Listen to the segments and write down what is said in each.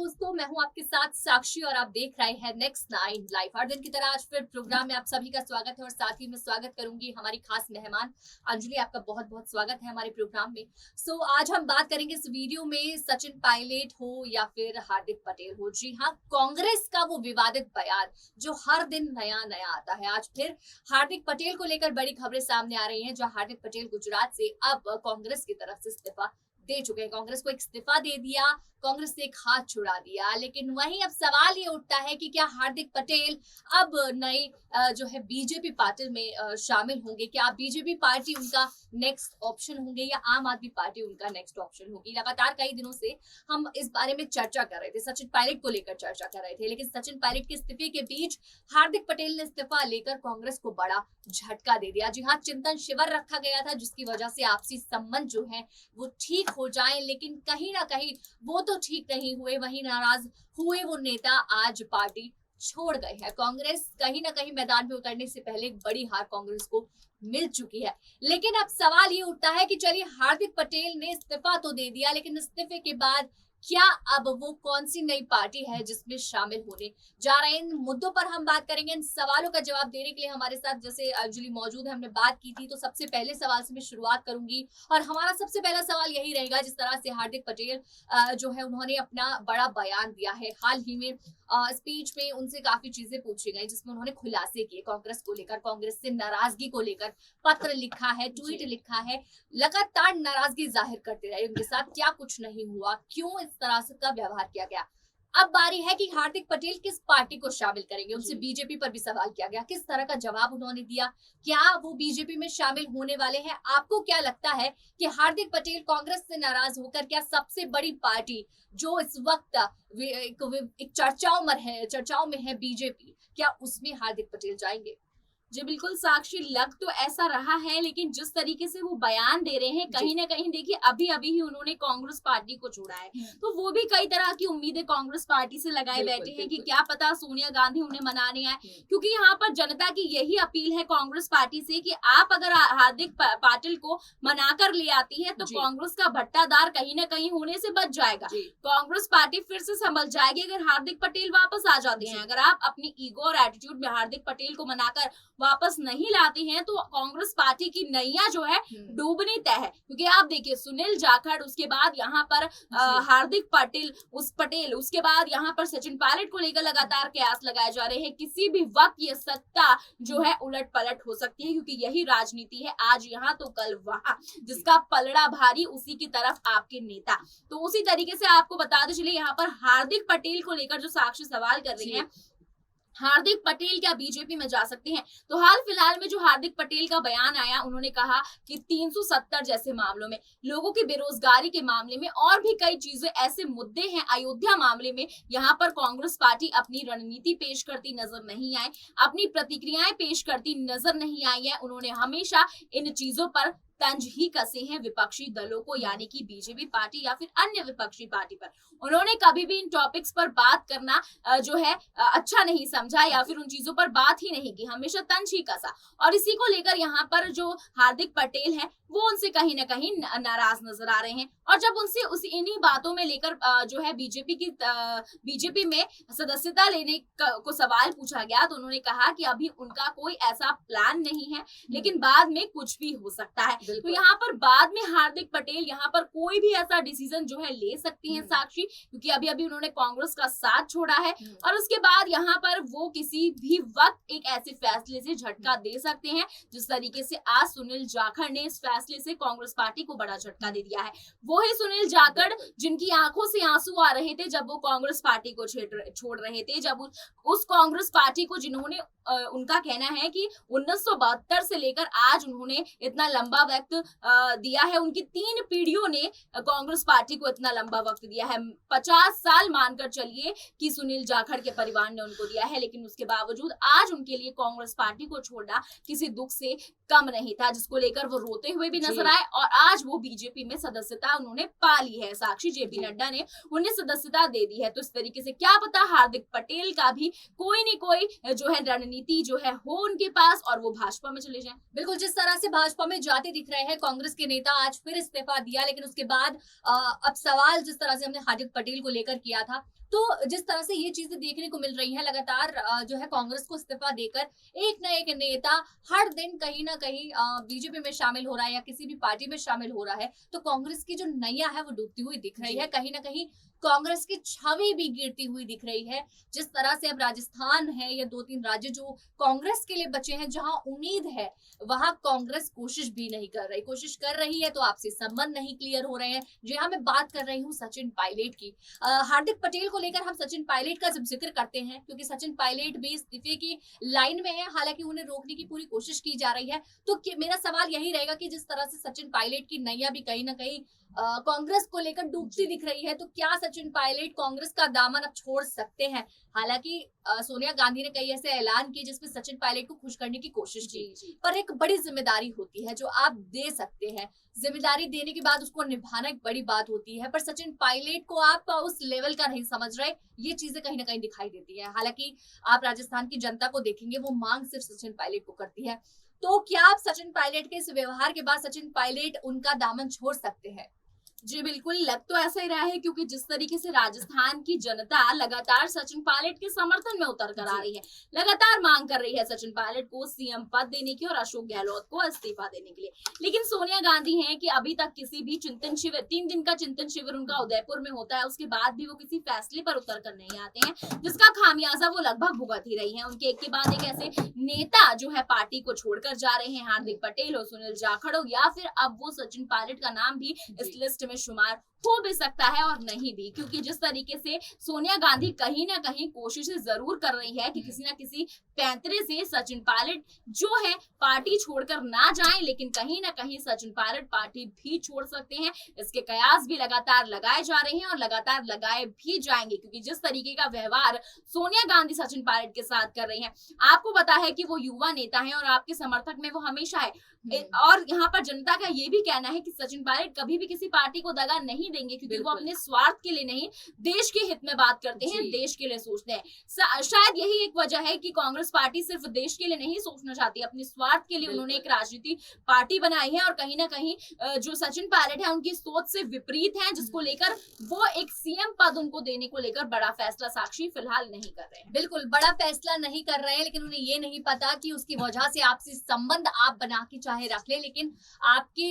दोस्तों, मैं हूं आपके साथ साक्षी और आप देख रहे हैं नेक्स्ट 9 लाइव। हर दिन की तरह आज फिर प्रोग्राम में आप सभी का स्वागत है और साथ ही मैं स्वागत करूंगी हमारी खास मेहमान अंजलि। आपका बहुत बहुत स्वागत है हमारे प्रोग्राम में। आज हम बात करेंगे इस वीडियो में सचिन पायलट हो या फिर हार्दिक पटेल हो। जी हाँ, कांग्रेस का वो विवादित बयान जो हर दिन नया नया आता है। आज फिर हार्दिक पटेल को लेकर बड़ी खबरें सामने आ रही हैं, जहां हार्दिक पटेल गुजरात से अब कांग्रेस की तरफ से इस्तीफा दे चुके हैं। कांग्रेस को एक इस्तीफा दे दिया, कांग्रेस से एक हाथ छुड़ा दिया। लेकिन वहीं अब सवाल ये उठता है कि क्या हार्दिक पटेल अब नई जो है बीजेपी पार्टी में शामिल होंगे? क्या बीजेपी पार्टी उनका नेक्स्ट ऑप्शन होंगे या आम आदमी पार्टी उनका नेक्स्ट ऑप्शन होगी? लगातार कई दिनों से हम इस बारे में चर्चा कर रहे थे, सचिन पायलट को लेकर चर्चा कर रहे थे। लेकिन सचिन पायलट के इस्तीफे के बीच हार्दिक पटेल ने इस्तीफा लेकर कांग्रेस को बड़ा झटका दे दिया। जी हाँ, चिंतन शिविर रखा गया था जिसकी वजह से आपसी संबंध जो है वो ठीक हो जाए, लेकिन कहीं ना कहीं वो तो ठीक नहीं हुए। वहीं नाराज हुए वो नेता आज पार्टी छोड़ गए हैं। कांग्रेस कहीं ना कहीं मैदान में उतरने से पहले एक बड़ी हार कांग्रेस को मिल चुकी है। लेकिन अब सवाल ये उठता है कि चलिए, हार्दिक पटेल ने इस्तीफा तो दे दिया, लेकिन इस्तीफे के बाद क्या अब वो कौन सी नई पार्टी है जिसमें शामिल होने जा रहे हैं? इन मुद्दों पर हम बात करेंगे। इन सवालों का जवाब देने के लिए हमारे साथ जैसे अंजलि मौजूद है। हमने बात की थी, तो सबसे पहले सवाल से मैं शुरुआत करूंगी और हमारा सबसे पहला सवाल यही रहेगा। जिस तरह से हार्दिक पटेल जो है उन्होंने अपना बड़ा बयान दिया है हाल ही में, स्पीच में उनसे काफी चीजें पूछी गई जिसमें उन्होंने खुलासे किए कांग्रेस को लेकर, कांग्रेस से नाराजगी को लेकर पत्र लिखा है, ट्वीट लिखा है, लगातार नाराजगी जाहिर करते रहे। उनके साथ क्या कुछ नहीं हुआ, क्यों इस तरह से का व्यवहार किया गया? अब बारी है कि हार्दिक पटेल किस पार्टी को शामिल करेंगे। उनसे बीजेपी पर भी सवाल किया गया, किस तरह का जवाब उन्होंने दिया, क्या वो बीजेपी में शामिल होने वाले हैं? आपको क्या लगता है कि हार्दिक पटेल कांग्रेस से नाराज होकर क्या सबसे बड़ी पार्टी जो इस वक्त एक चर्चाओं में है बीजेपी, क्या उसमें हार्दिक पटेल जाएंगे? जी बिल्कुल साक्षी, लग तो ऐसा रहा है, लेकिन जिस तरीके से वो बयान दे रहे हैं कहीं ना कहीं देखिए अभी अभी ही उन्होंने कांग्रेस पार्टी को छोड़ा है, तो वो भी कई तरह की उम्मीदें कांग्रेस पार्टी से लगाए बैठे हैं कि क्या पता सोनिया गांधी उन्हें मनाने आए। क्योंकि यहाँ पर जनता की यही अपील है कांग्रेस पार्टी से कि आप अगर हार्दिक पटेल को मनाकर ले आती है तो कांग्रेस का भट्टादार कहीं ना कहीं होने से बच जाएगा। कांग्रेस पार्टी फिर से संभल जाएगी अगर हार्दिक पटेल वापस आ जाते हैं। अगर आप अपनी ईगो और एटीट्यूड में हार्दिक पटेल को मनाकर वापस नहीं लाते हैं तो कांग्रेस पार्टी की नैया जो है डूबनी तय है। क्योंकि आप देखिए सुनील जाखड़, उसके बाद यहाँ पर हार्दिक पटेल, उसके बाद यहाँ पर सचिन पायलट को लेकर लगातार कयास लगाए जा रहे हैं। किसी भी वक्त ये सत्ता जो है उलट पलट हो सकती है, क्योंकि यही राजनीति है, आज यहाँ तो कल वहां, जिसका पलड़ा भारी उसी की तरफ आपके नेता। तो उसी तरीके से आपको बताते चलिए यहाँ पर हार्दिक पटेल को लेकर जो साक्षी सवाल कर रही है, हार्दिक पटेल क्या बीजेपी में जा सकते हैं? तो हाल फिलहाल में जो हार्दिक पटेल का बयान आया, उन्होंने कहा कि 370 जैसे मामलों में, लोगों की बेरोजगारी के मामले में और भी कई चीजें ऐसे मुद्दे हैं, अयोध्या मामले में यहाँ पर कांग्रेस पार्टी अपनी रणनीति पेश करती नजर नहीं आई, अपनी प्रतिक्रियाएं पेश करती नजर नहीं आई है। उन्होंने हमेशा इन चीजों पर तंज ही कसे हैं विपक्षी दलों को, यानी कि बीजेपी पार्टी या फिर अन्य विपक्षी पार्टी पर। उन्होंने कभी भी इन टॉपिक्स पर बात करना जो है अच्छा नहीं समझा या फिर उन चीजों पर बात ही नहीं की, हमेशा तंज ही कसा। और इसी को लेकर यहाँ पर जो हार्दिक पटेल है वो उनसे कहीं ना कहीं नाराज नजर आ रहे हैं। और जब उनसे उस इन्हीं बातों में लेकर जो है बीजेपी में सदस्यता लेने को सवाल पूछा गया, तो उन्होंने कहा कि अभी उनका कोई ऐसा प्लान नहीं है, लेकिन बाद में कुछ भी हो सकता है। तो यहाँ पर बाद में हार्दिक पटेल यहाँ पर कोई भी ऐसा डिसीजन जो है ले सकती हैं साक्षी, क्योंकि अभी अभी उन्होंने कांग्रेस का साथ छोड़ा है और उसके बाद यहाँ पर वो किसी भी वक्त एक ऐसे फैसले से झटका दे सकते हैं जिस तरीके से आज सुनील जाखड़ ने इस फैसले से कांग्रेस पार्टी को बड़ा झटका दे दिया है। वो ही सुनील जाखड़ जिनकी आंखों से आंसू आ रहे थे जब वो कांग्रेस पार्टी को छोड़ रहे थे, जब उस कांग्रेस पार्टी को जिन्होंने उनका कहना है कि 1972 से लेकर आज उन्होंने इतना लंबा वक्त दिया है, उनकी 3 पीढ़ियों ने कांग्रेस पार्टी को इतना लंबा वक्त दिया है, 50 साल मानकर चलिए कि सुनील जाखड़ के परिवार ने उनको दिया है, लेकिन उसके बावजूद आज उनके लिए कांग्रेस पार्टी को छोड़ना किसी दुख से कम नहीं था, जिसको लेकर वो रोते हुए भी नजर आए। और आज वो बीजेपी में सदस्यता उन्होंने पा ली है साक्षी, जेपी नड्डा ने उन्हें सदस्यता दे दी है। तो इस तरीके से क्या पता हार्दिक पटेल का भी कोई न कोई जो है रणनीति जो है हो उनके पास और वो भाजपा में चले जाएं। बिल्कुल, जिस तरह से भाजपा में जाते दिख रहे हैं कांग्रेस के नेता, आज फिर इस्तीफा दिया, लेकिन उसके बाद अब सवाल जिस तरह से हमने हार्दिक पटेल को लेकर किया था, तो जिस तरह से ये चीजें देखने को मिल रही है लगातार जो है कांग्रेस को इस्तीफा देकर एक ना एक नेता हर दिन कहीं ना कहीं बीजेपी में शामिल हो रहा है या किसी भी पार्टी में शामिल हो रहा है, तो कांग्रेस की जो नैया है वो डूबती हुई दिख रही है। कहीं ना कहीं कांग्रेस की छवि भी गिरती हुई दिख रही है। जिस तरह से अब राजस्थान है या 2-3 राज्य जो कांग्रेस के लिए बचे हैं, जहां उम्मीद है वहां कांग्रेस कोशिश भी नहीं कर रही। कोशिश कर रही है तो आपसी संबंध नहीं क्लियर हो रहे हैं। जी हाँ, मैं बात कर रही हूँ सचिन पायलट की। हार्दिक पटेल को लेकर हम सचिन पायलट का जब जिक्र करते हैं, क्योंकि सचिन पायलट भी इस्तीफे की लाइन में है, हालांकि उन्हें रोकने की पूरी कोशिश की जा रही है। तो मेरा सवाल यही रहेगा कि जिस तरह से सचिन पायलट की नैया भी कहीं ना कहीं कांग्रेस को लेकर डूबती दिख रही है, तो क्या सचिन पायलट कांग्रेस का दामन अब छोड़ सकते हैं? हालांकि सोनिया गांधी ने कई ऐसे ऐलान किए जिसमें सचिन पायलट को खुश करने की कोशिश की, पर एक बड़ी जिम्मेदारी होती है जो आप दे सकते हैं। जिम्मेदारी देने के बाद उसको निभाना एक बड़ी बात होती है, पर सचिन पायलट को आप उस लेवल का नहीं समझ रहे, ये चीजें कहीं ना कहीं दिखाई देती है। हालांकि आप राजस्थान की जनता को देखेंगे, वो मांग सिर्फ सचिन पायलट को करती है। तो क्या आप सचिन पायलट के इस व्यवहार के बाद सचिन पायलट उनका दामन छोड़ सकते हैं? जी बिल्कुल, लग तो ऐसा ही रहा है, क्योंकि जिस तरीके से राजस्थान की जनता लगातार सचिन पायलट के समर्थन में उतर कर आ रही है, लगातार मांग कर रही है सचिन पायलट को सीएम पद देने की और अशोक गहलोत को इस्तीफा देने के लिए। लेकिन सोनिया गांधी हैं कि अभी तक किसी भी चिंतन शिविर, 3 दिन का चिंतन शिविर उनका उदयपुर में होता है, उसके बाद भी वो किसी फैसले पर उतर कर नहीं आते हैं, जिसका खामियाजा वो लगभग भुगत ही रही है। उनके एक के बाद एक ऐसे नेता जो है पार्टी को छोड़कर जा रहे हैं, हार्दिक पटेल हो, सुनील जाखड़ हो, या फिर अब वो सचिन पायलट का नाम भी इस लिस्ट में शुमार हो भी सकता है और नहीं भी, क्योंकि जिस तरीके से सोनिया गांधी कहीं ना कहीं कोशिशें जरूर कर रही है कि किसी ना किसी पैंतरे से सचिन पायलट जो है पार्टी छोड़कर ना जाएं, लेकिन कहीं ना कहीं सचिन पायलट पार्टी भी छोड़ सकते हैं। इसके कयास भी लगातार लगाए जा रहे हैं और लगातार लगाए भी जाएंगे, क्योंकि जिस तरीके का व्यवहार सोनिया गांधी सचिन पायलट के साथ कर रही हैं, आपको पता है कि वो युवा नेता है और आपके समर्थक में वो हमेशा है। और यहाँ पर जनता का ये भी कहना है कि सचिन पायलट कभी भी किसी पार्टी को दगा नहीं देंगे, क्योंकि वो अपने स्वार्थ के लिए नहीं, देश के हित में बात करते हैं, देश के लिए सोचते हैं। शायद यही एक वजह है कि कांग्रेस पार्टी सिर्फ देश के लिए नहीं सोचना चाहती, अपने स्वार्थ के लिए उन्होंने एक राजनीति पार्टी बनाई है, और कहीं ना कहीं जो सचिन पायलट है उनकी सोच से विपरीत है, जिसको लेकर वो एक सीएम पद उनको देने को लेकर बड़ा फैसला साक्षी फिलहाल नहीं कर रहे हैं। बिल्कुल बड़ा फैसला नहीं कर रहे हैं, लेकिन उन्हें ये नहीं पता कि उसकी वजह से आपसी संबंध आप बना के चाहे रख ले, लेकिन आपके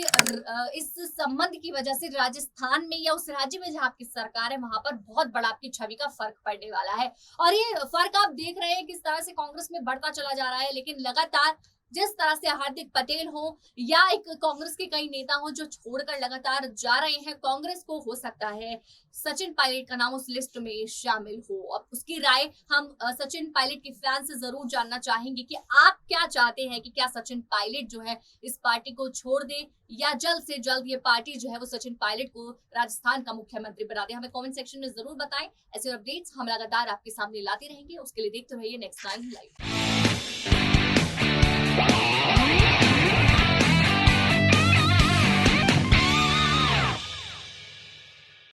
इस संबंध की वजह से राजस्थान में या उस राज्य में जहां आपकी सरकार है, वहां पर बहुत बड़ा आपकी छवि का फर्क पड़ने वाला है। और ये फर्क आप देख रहे हैं किस तरह से कांग्रेस में बढ़ता चला जा रहा है। लेकिन लगातार जिस तरह से हार्दिक पटेल हो या एक कांग्रेस के कई नेता हो जो छोड़कर लगातार जा रहे हैं कांग्रेस को, हो सकता है सचिन पायलट का नाम उस लिस्ट में शामिल हो। अब उसकी राय हम सचिन पायलट के फैन से जरूर जानना चाहेंगे कि आप क्या चाहते हैं कि क्या सचिन पायलट जो है इस पार्टी को छोड़ दे या जल्द से जल्द ये पार्टी जो है वो सचिन पायलट को राजस्थान का मुख्यमंत्री बना दे। हमें कमेंट सेक्शन में जरूर बताएं। ऐसे अपडेट्स हम लगातार आपके सामने लाते रहेंगे। उसके लिए देखते रहिए नेक्स्ट 9 लाइव।